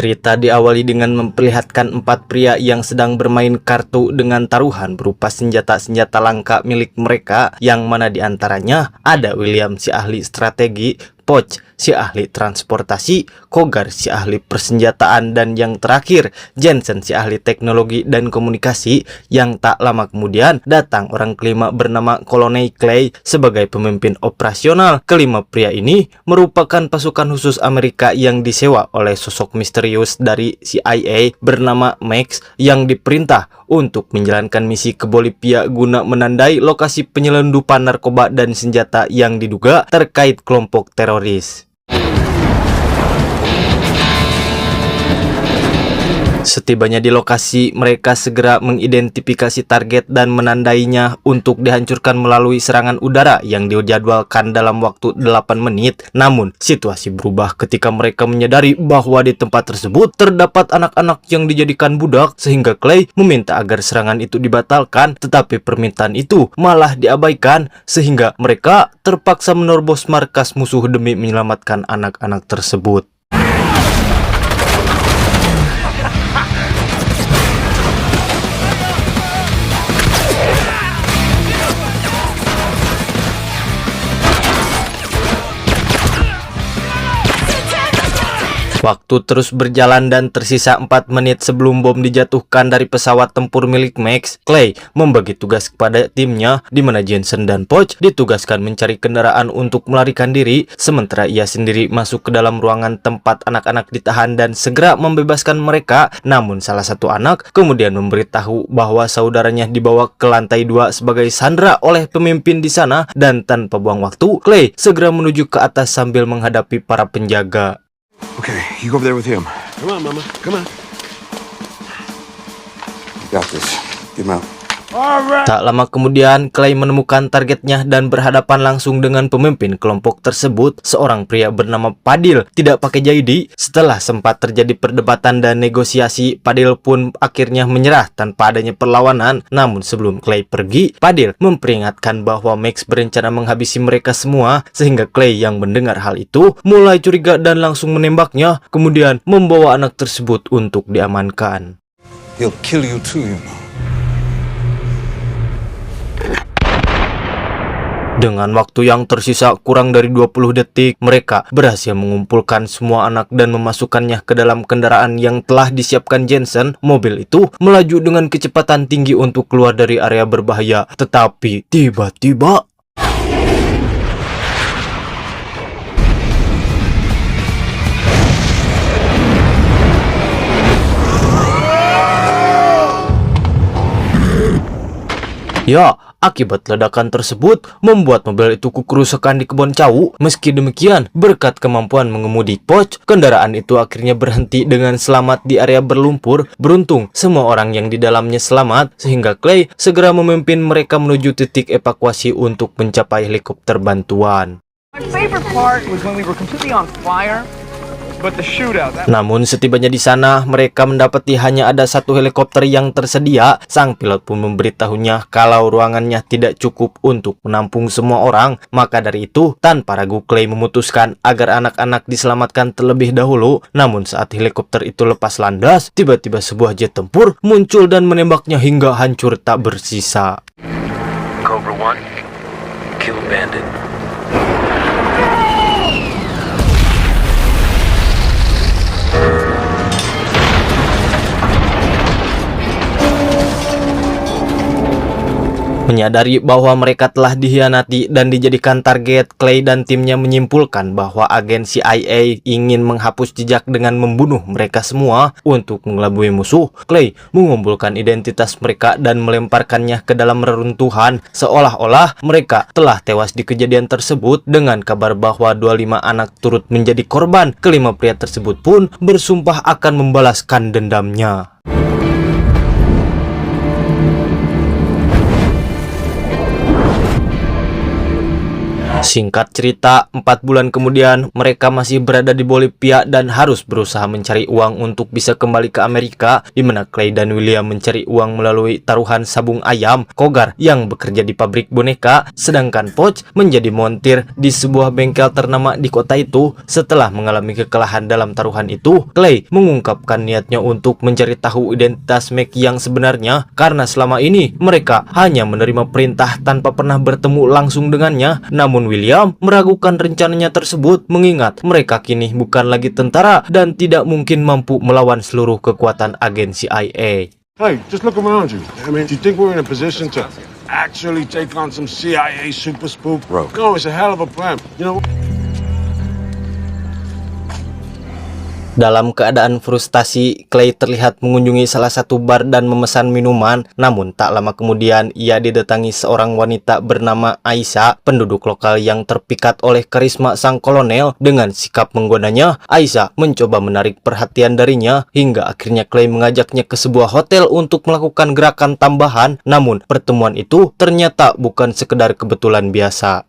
Cerita diawali dengan memperlihatkan 4 pria yang sedang bermain kartu dengan taruhan berupa senjata-senjata langka milik mereka, yang mana diantaranya ada William si ahli strategi, Poch si ahli transportasi, Kogar si ahli persenjataan, dan yang terakhir Jensen si ahli teknologi dan komunikasi. Yang tak lama kemudian datang orang kelima bernama Kolonel Clay sebagai pemimpin operasional. Kelima pria ini merupakan pasukan khusus Amerika yang disewa oleh sosok misterius dari CIA bernama Max, yang diperintah untuk menjalankan misi ke Bolivia guna menandai lokasi penyelundupan narkoba dan senjata yang diduga terkait kelompok teroris. Setibanya di lokasi, mereka segera mengidentifikasi target dan menandainya untuk dihancurkan melalui serangan udara yang dijadwalkan dalam waktu 8 menit. Namun, situasi berubah ketika mereka menyadari bahwa di tempat tersebut terdapat anak-anak yang dijadikan budak, sehingga Clay meminta agar serangan itu dibatalkan, tetapi permintaan itu malah diabaikan, sehingga mereka terpaksa menerobos markas musuh demi menyelamatkan anak-anak tersebut. Waktu terus berjalan dan tersisa 4 menit sebelum bom dijatuhkan dari pesawat tempur milik Max. Clay membagi tugas kepada timnya, di mana Jensen dan Poch ditugaskan mencari kendaraan untuk melarikan diri, sementara ia sendiri masuk ke dalam ruangan tempat anak-anak ditahan dan segera membebaskan mereka. Namun salah satu anak kemudian memberitahu bahwa saudaranya dibawa ke lantai 2 sebagai sandera oleh pemimpin di sana, dan tanpa buang waktu, Clay segera menuju ke atas sambil menghadapi para penjaga. Okay, you go over there with him. Come on, Mama. Come on. You got this. Get him out. Tak lama kemudian, Clay menemukan targetnya dan berhadapan langsung dengan pemimpin kelompok tersebut, seorang pria bernama Padil, tidak pakai jadi. Setelah sempat terjadi perdebatan dan negosiasi, Padil pun akhirnya menyerah tanpa adanya perlawanan. Namun sebelum Clay pergi, Padil memperingatkan bahwa Max berencana menghabisi mereka semua, sehingga Clay yang mendengar hal itu mulai curiga dan langsung menembaknya, kemudian membawa anak tersebut untuk diamankan. He'll kill you too, you know. Dengan waktu yang tersisa kurang dari 20 detik, mereka berhasil mengumpulkan semua anak dan memasukkannya ke dalam kendaraan yang telah disiapkan Jensen. Mobil itu melaju dengan kecepatan tinggi untuk keluar dari area berbahaya, tetapi tiba-tiba akibat ledakan tersebut membuat mobil itu kerusakan di kebun cau. Meski demikian, berkat kemampuan mengemudi Poch, kendaraan itu akhirnya berhenti dengan selamat di area berlumpur. Beruntung semua orang yang di dalamnya selamat, sehingga Clay segera memimpin mereka menuju titik evakuasi untuk mencapai helikopter bantuan. My favorite part was when we were completely on fire. But the shootout, Namun setibanya di sana, mereka mendapati hanya ada satu helikopter yang tersedia. Sang pilot pun memberitahunya kalau ruangannya tidak cukup untuk menampung semua orang. Maka dari itu, tanpa ragu Clay memutuskan agar anak-anak diselamatkan terlebih dahulu. Namun saat helikopter itu lepas landas, tiba-tiba sebuah jet tempur muncul dan menembaknya hingga hancur tak bersisa. Cobra 1, kill bandit. Menyadari bahwa mereka telah dikhianati dan dijadikan target, Clay dan timnya menyimpulkan bahwa agen CIA ingin menghapus jejak dengan membunuh mereka semua. Untuk mengelabui musuh, Clay mengumpulkan identitas mereka dan melemparkannya ke dalam reruntuhan, seolah-olah mereka telah tewas di kejadian tersebut. Dengan kabar bahwa 25 anak turut menjadi korban, kelima pria tersebut pun bersumpah akan membalaskan dendamnya. Singkat cerita, 4 bulan kemudian mereka masih berada di Bolivia dan harus berusaha mencari uang untuk bisa kembali ke Amerika, di mana Clay dan William mencari uang melalui taruhan sabung ayam Kogar yang bekerja di pabrik boneka, sedangkan Poch menjadi montir di sebuah bengkel ternama di kota itu. Setelah mengalami kekalahan dalam taruhan itu, Clay mengungkapkan niatnya untuk mencari tahu identitas Max yang sebenarnya, karena selama ini mereka hanya menerima perintah tanpa pernah bertemu langsung dengannya. Namun William meragukan rencananya tersebut, mengingat mereka kini bukan lagi tentara dan tidak mungkin mampu melawan seluruh kekuatan agen CIA. Hey, just look around you. I mean, do you think we're in a position to actually take on some CIA super spook? Bro. No, it's a hell of a plan. You know. Dalam keadaan frustasi, Clay terlihat mengunjungi salah satu bar dan memesan minuman. Namun tak lama kemudian ia didatangi seorang wanita bernama Aisyah, penduduk lokal yang terpikat oleh karisma sang kolonel. Dengan sikap menggodanya, Aisyah mencoba menarik perhatian darinya hingga akhirnya Clay mengajaknya ke sebuah hotel untuk melakukan gerakan tambahan. Namun pertemuan itu ternyata bukan sekedar kebetulan biasa.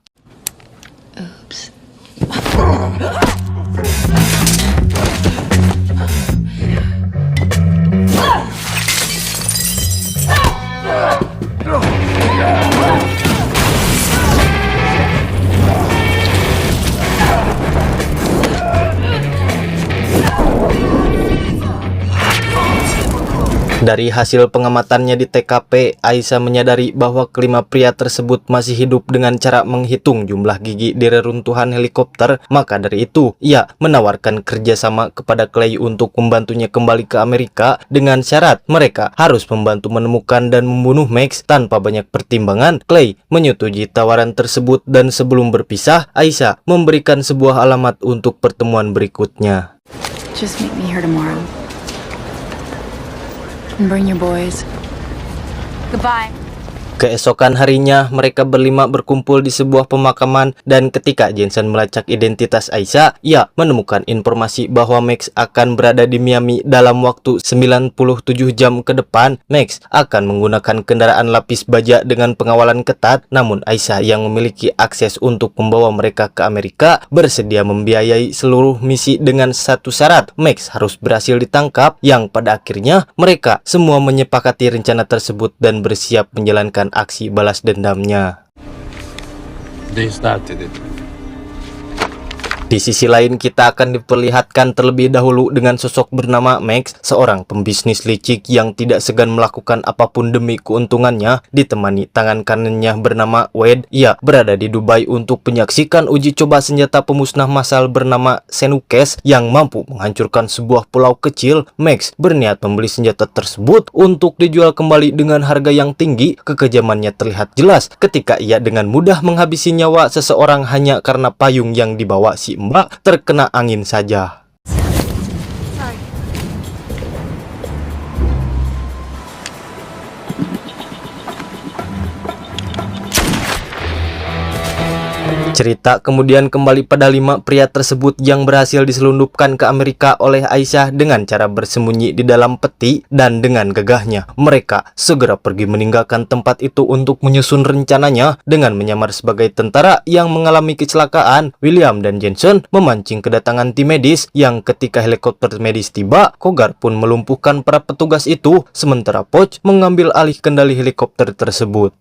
Dari hasil pengamatannya di TKP, Aisyah menyadari bahwa kelima pria tersebut masih hidup dengan cara menghitung jumlah gigi di reruntuhan helikopter. Maka dari itu, ia menawarkan kerjasama kepada Clay untuk membantunya kembali ke Amerika dengan syarat mereka harus membantu menemukan dan membunuh Max. Tanpa banyak pertimbangan, Clay menyetujui tawaran tersebut dan sebelum berpisah, Aisyah memberikan sebuah alamat untuk pertemuan berikutnya. Just meet me here tomorrow. And bring your boys. Goodbye. Keesokan harinya, mereka berlima berkumpul di sebuah pemakaman dan ketika Jensen melacak identitas Aisyah, ia menemukan informasi bahwa Max akan berada di Miami dalam waktu 97 jam ke depan. Max akan menggunakan kendaraan lapis baja dengan pengawalan ketat, namun Aisyah yang memiliki akses untuk membawa mereka ke Amerika bersedia membiayai seluruh misi dengan satu syarat: Max harus berhasil ditangkap, yang pada akhirnya mereka semua menyepakati rencana tersebut dan bersiap menjalankan aksi balas dendamnya. They started it. Di sisi lain, kita akan diperlihatkan terlebih dahulu dengan sosok bernama Max, seorang pembisnis licik yang tidak segan melakukan apapun demi keuntungannya. Ditemani tangan kanannya bernama Wade, ia berada di Dubai untuk menyaksikan uji coba senjata pemusnah massal bernama Senukes yang mampu menghancurkan sebuah pulau kecil. Max berniat membeli senjata tersebut untuk dijual kembali dengan harga yang tinggi. Kekejamannya terlihat jelas ketika ia dengan mudah menghabisi nyawa seseorang hanya karena payung yang dibawa si Mbak terkena angin saja. Cerita kemudian kembali pada 5 pria tersebut yang berhasil diselundupkan ke Amerika oleh Aisyah dengan cara bersembunyi di dalam peti, dan dengan gagahnya mereka segera pergi meninggalkan tempat itu untuk menyusun rencananya. Dengan menyamar sebagai tentara yang mengalami kecelakaan, William dan Jensen memancing kedatangan tim medis yang ketika helikopter medis tiba, Kogar pun melumpuhkan para petugas itu, sementara Poch mengambil alih kendali helikopter tersebut.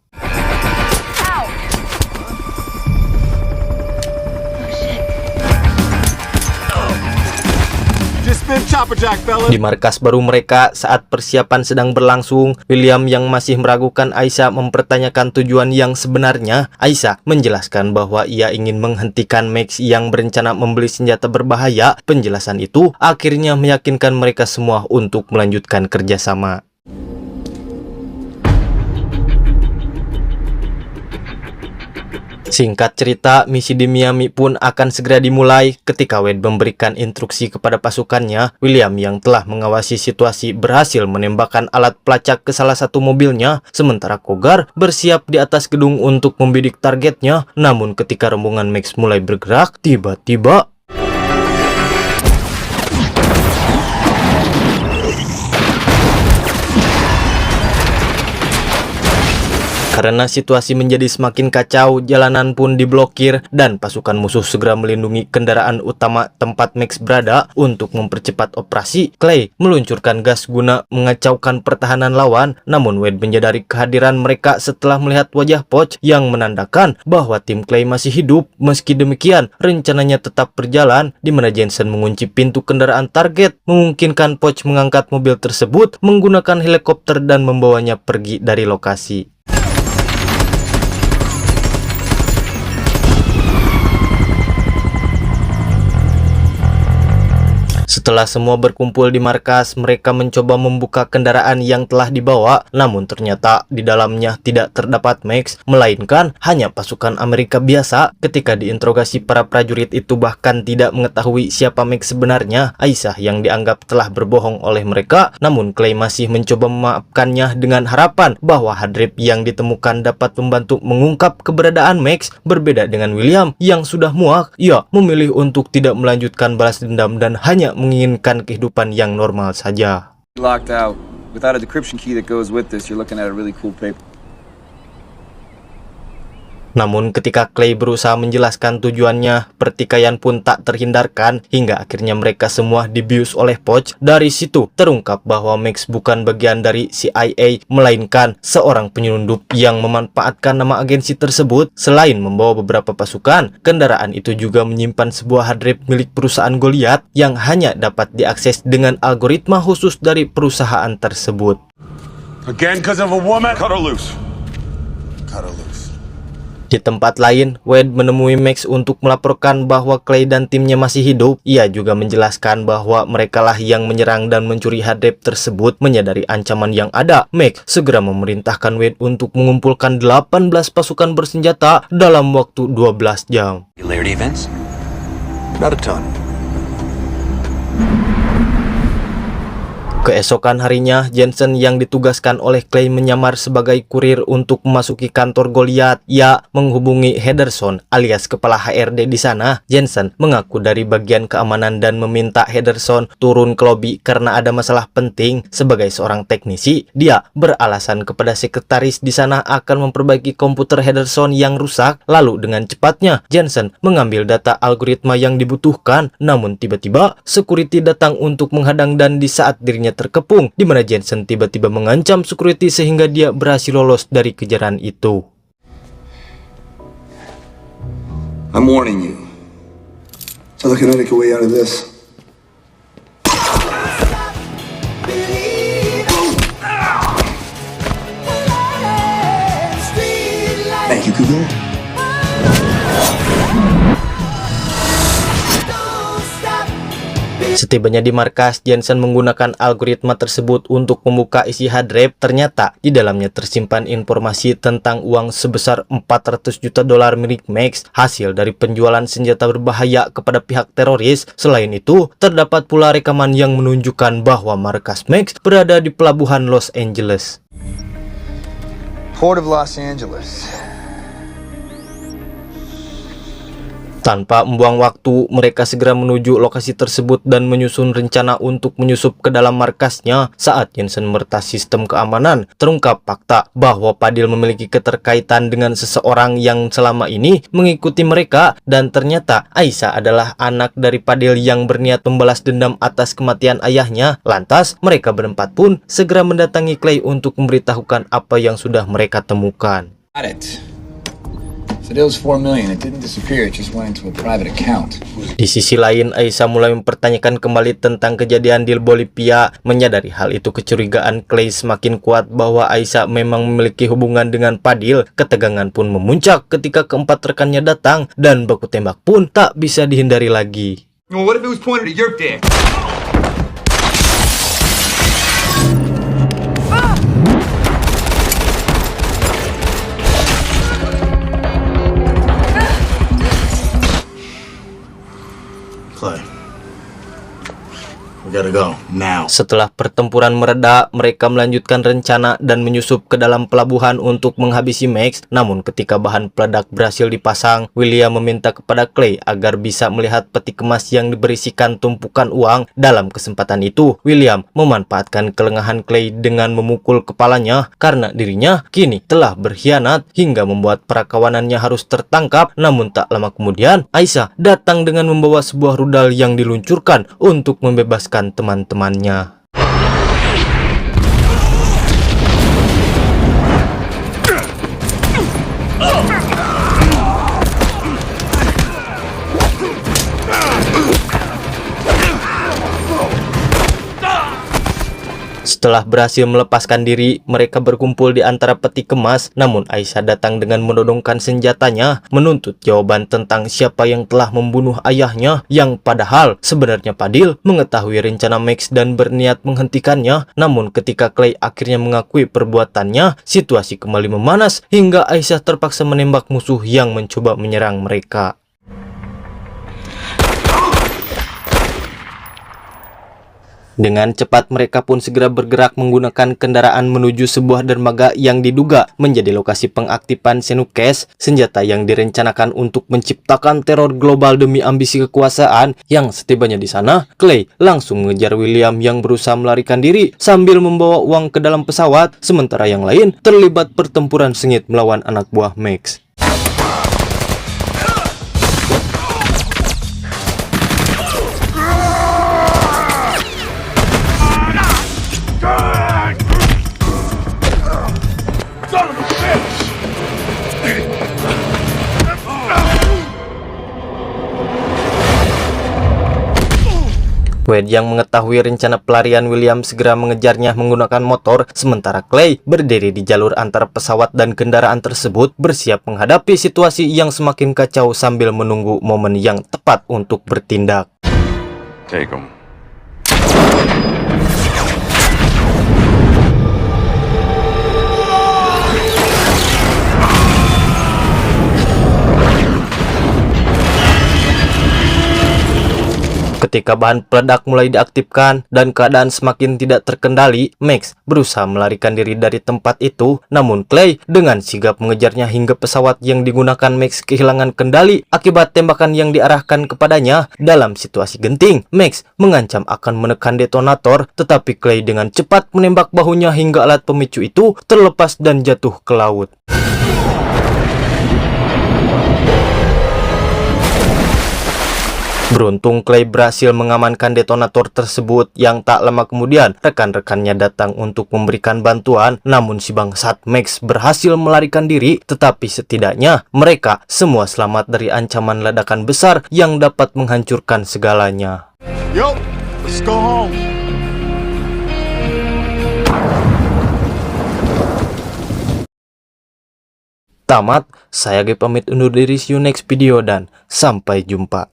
Di markas baru mereka, saat persiapan sedang berlangsung, William yang masih meragukan Aisyah mempertanyakan tujuan yang sebenarnya. Aisyah menjelaskan bahwa ia ingin menghentikan Max yang berencana membeli senjata berbahaya. Penjelasan itu akhirnya meyakinkan mereka semua untuk melanjutkan kerjasama. Singkat cerita, misi di Miami pun akan segera dimulai. Ketika Wade memberikan instruksi kepada pasukannya, William yang telah mengawasi situasi berhasil menembakkan alat pelacak ke salah satu mobilnya, sementara Kogar bersiap di atas gedung untuk membidik targetnya. Namun ketika rombongan Max mulai bergerak, tiba-tiba Karena situasi menjadi semakin kacau, jalanan pun diblokir dan pasukan musuh segera melindungi kendaraan utama tempat Max berada. Untuk mempercepat operasi, Clay meluncurkan gas guna mengacaukan pertahanan lawan. Namun Wade menyadari kehadiran mereka setelah melihat wajah Poch yang menandakan bahwa tim Clay masih hidup. Meski demikian, rencananya tetap berjalan, di mana Jensen mengunci pintu kendaraan target, memungkinkan Poch mengangkat mobil tersebut menggunakan helikopter dan membawanya pergi dari lokasi. Setelah semua berkumpul di markas, mereka mencoba membuka kendaraan yang telah dibawa, namun ternyata di dalamnya tidak terdapat Max, melainkan hanya pasukan Amerika biasa. Ketika diinterogasi, para prajurit itu bahkan tidak mengetahui siapa Max sebenarnya. Aisyah yang dianggap telah berbohong oleh mereka, namun Clay masih mencoba memaafkannya dengan harapan bahwa hard drive yang ditemukan dapat membantu mengungkap keberadaan Max. Berbeda dengan William yang sudah muak, ia memilih untuk tidak melanjutkan balas dendam dan hanya menginginkan kehidupan yang normal saja. Locked out. Without a decryption key that goes with this, you're looking at a really cool paper. Namun ketika Clay berusaha menjelaskan tujuannya, pertikaian pun tak terhindarkan hingga akhirnya mereka semua dibius oleh Poch. Dari situ terungkap bahwa Max bukan bagian dari CIA, melainkan seorang penyelundup yang memanfaatkan nama agensi tersebut. Selain membawa beberapa pasukan, kendaraan itu juga menyimpan sebuah hard drive milik perusahaan Goliath yang hanya dapat diakses dengan algoritma khusus dari perusahaan tersebut. Again, because of a woman? Cut her loose. Cut her loose. Di tempat lain, Wade menemui Max untuk melaporkan bahwa Clay dan timnya masih hidup. Ia juga menjelaskan bahwa merekalah yang menyerang dan mencuri hard drive tersebut. Menyadari ancaman yang ada, Max segera memerintahkan Wade untuk mengumpulkan 18 pasukan bersenjata dalam waktu 12 jam. Regularity events? Not a ton. Keesokan harinya, Jensen yang ditugaskan oleh Clay menyamar sebagai kurir untuk memasuki kantor Goliath. Ia menghubungi Henderson alias kepala HRD di sana. Jensen mengaku dari bagian keamanan dan meminta Henderson turun ke lobi karena ada masalah penting. Sebagai seorang teknisi, dia beralasan kepada sekretaris di sana akan memperbaiki komputer Henderson yang rusak. Lalu dengan cepatnya, Jensen mengambil data algoritma yang dibutuhkan. Namun tiba-tiba, security datang untuk menghadang dan di saat dirinya terkepung, di mana Jensen tiba-tiba mengancam security sehingga dia berhasil lolos dari kejaran itu. I'm warning you. Telekinetic way out of this. Thank you, Cougar. Setibanya di markas, Jensen menggunakan algoritma tersebut untuk membuka isi hard drive. Ternyata di dalamnya tersimpan informasi tentang uang sebesar 400 juta dolar milik Max, hasil dari penjualan senjata berbahaya kepada pihak teroris. Selain itu, terdapat pula rekaman yang menunjukkan bahwa markas Max berada di pelabuhan Los Angeles. Port of Los Angeles. Tanpa membuang waktu, mereka segera menuju lokasi tersebut dan menyusun rencana untuk menyusup ke dalam markasnya. Saat Jensen meretas sistem keamanan, terungkap fakta bahwa Padil memiliki keterkaitan dengan seseorang yang selama ini mengikuti mereka, dan ternyata Aisyah adalah anak dari Padil yang berniat membalas dendam atas kematian ayahnya. Lantas, mereka berempat pun segera mendatangi Clay untuk memberitahukan apa yang sudah mereka temukan. Got it. The deal's $4 million. It didn't disappear. It just went into a private account. Di sisi lain, Aisyah mulai mempertanyakan kembali tentang kejadian di Bolivia. Menyadari hal itu, kecurigaan Clay semakin kuat bahwa Aisyah memang memiliki hubungan dengan Padil. Ketegangan pun memuncak ketika keempat rekannya datang dan baku tembak pun tak bisa dihindari lagi. Well, what if it was pointed at your dick? Clay, We gotta go now. Setelah pertempuran mereda, mereka melanjutkan rencana dan menyusup ke dalam pelabuhan untuk menghabisi Max. Namun ketika bahan peledak berhasil dipasang, William meminta kepada Clay agar bisa melihat peti kemas yang berisikan tumpukan uang. Dalam kesempatan itu, William memanfaatkan kelengahan Clay dengan memukul kepalanya karena dirinya kini telah berkhianat hingga membuat perakawanannya harus tertangkap. Namun tak lama kemudian, Aisyah datang dengan membawa sebuah rudal yang diluncurkan untuk membebaskan teman-temannya. Setelah berhasil melepaskan diri, mereka berkumpul di antara peti kemas. Namun Aisyah datang dengan menodongkan senjatanya, menuntut jawaban tentang siapa yang telah membunuh ayahnya, yang padahal sebenarnya Fadil mengetahui rencana Max dan berniat menghentikannya. Namun ketika Clay akhirnya mengakui perbuatannya, situasi kembali memanas hingga Aisyah terpaksa menembak musuh yang mencoba menyerang mereka. Dengan cepat mereka pun segera bergerak menggunakan kendaraan menuju sebuah dermaga yang diduga menjadi lokasi pengaktifan Senukes, senjata yang direncanakan untuk menciptakan teror global demi ambisi kekuasaan. Yang setibanya di sana, Clay langsung mengejar William yang berusaha melarikan diri sambil membawa uang ke dalam pesawat, sementara yang lain terlibat pertempuran sengit melawan anak buah Max. Wade yang mengetahui rencana pelarian William segera mengejarnya menggunakan motor, sementara Clay berdiri di jalur antara pesawat dan kendaraan tersebut bersiap menghadapi situasi yang semakin kacau sambil menunggu momen yang tepat untuk bertindak. Take him. Ketika bahan peledak mulai diaktifkan dan keadaan semakin tidak terkendali, Max berusaha melarikan diri dari tempat itu. Namun Clay dengan sigap mengejarnya hingga pesawat yang digunakan Max kehilangan kendali akibat tembakan yang diarahkan kepadanya. Dalam situasi genting, Max mengancam akan menekan detonator, tetapi Clay dengan cepat menembak bahunya hingga alat pemicu itu terlepas dan jatuh ke laut. Beruntung Clay berhasil mengamankan detonator tersebut. Yang tak lama kemudian rekan-rekannya datang untuk memberikan bantuan. Namun si bangsat Max berhasil melarikan diri, tetapi setidaknya mereka semua selamat dari ancaman ledakan besar yang dapat menghancurkan segalanya. Yo, let's go home. Tamat, saya Ge pamit undur diri, see you next video dan sampai jumpa.